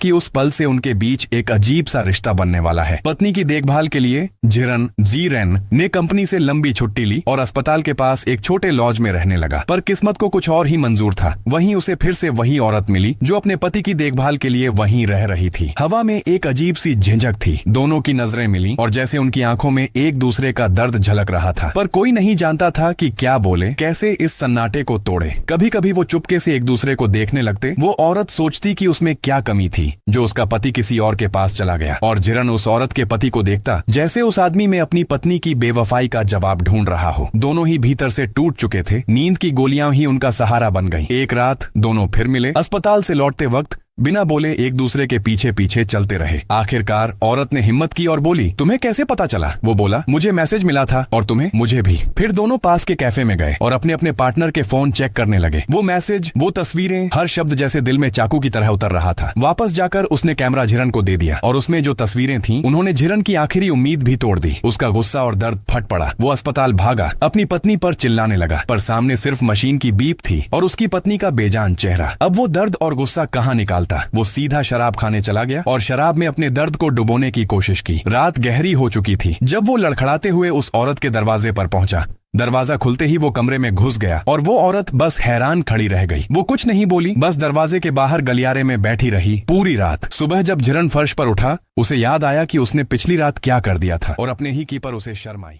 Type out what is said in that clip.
कि उस पल से उनके बीच एक अजीब सा रिश्ता बनने वाला है। पत्नी की देखभाल के लिए जिरन जीरेन ने कंपनी से लंबी छुट्टी ली और अस्पताल के पास एक छोटे लॉज में रहने लगा। पर किस्मत को कुछ और ही मंजूर था। वहीं उसे फिर से वही औरत मिली जो अपने पति की देखभाल के लिए वहीं रह रही थी। हवा में एक अजीब सी झिझक थी। दोनों की नजरें मिली और जैसे उनकी आंखों में एक दूसरे का दर्द झलक रहा था, पर कोई नहीं जानता था कि क्या बोले, कैसे इस सन्नाटे को तोड़े। कभी कभी वो चुपके से एक दूसरे को देखने लगते। वो औरत सोचती कि उसमें क्या कमी थी जो उसका पति किसी और के पास चला गया, और जिरन उस औरत के पति को देखता जैसे उस आदमी में अपनी पत्नी की बेवफाई का जवाब ढूंढ रहा हो। दोनों ही भीतर से टूट चुके थे। नींद की गोलियां ही उनका सहारा बन गई। एक रात दोनों फिर मिले। अस्पताल से लौटते वक्त बिना बोले एक दूसरे के पीछे पीछे चलते रहे। आखिरकार औरत ने हिम्मत की और बोली, तुम्हें कैसे पता चला? वो बोला, मुझे मैसेज मिला था और तुम्हें? मुझे भी। फिर दोनों पास के कैफे में गए और अपने अपने पार्टनर के फोन चेक करने लगे। वो मैसेज, वो तस्वीरें, हर शब्द जैसे दिल में चाकू की तरह उतर रहा था। वापस जाकर उसने कैमरा झिरन को दे दिया और उसमें जो तस्वीरें थीं उन्होंने झिरन की आखिरी उम्मीद भी तोड़ दी। उसका गुस्सा और दर्द फट पड़ा। वो अस्पताल भागा, अपनी पत्नी पर चिल्लाने लगा, पर सामने सिर्फ मशीन की बीप थी और उसकी पत्नी का बेजान चेहरा। अब वो दर्द और गुस्सा कहाँ निकालता? वो सीधा शराब खाने चला गया और शराब में अपने दर्द को डुबोने की कोशिश की। रात गहरी हो चुकी थी जब वो लड़खड़ाते हुए उस औरत के दरवाजे पर पहुंचा। दरवाजा खुलते ही वो कमरे में घुस गया और वो औरत बस हैरान खड़ी रह गई। वो कुछ नहीं बोली, बस दरवाजे के बाहर गलियारे में बैठी रही पूरी रात। सुबह जब झिरन फर्श पर उठा, उसे याद आया कि उसने पिछली रात क्या कर दिया था और अपने ही की पर उसे शर्म आई।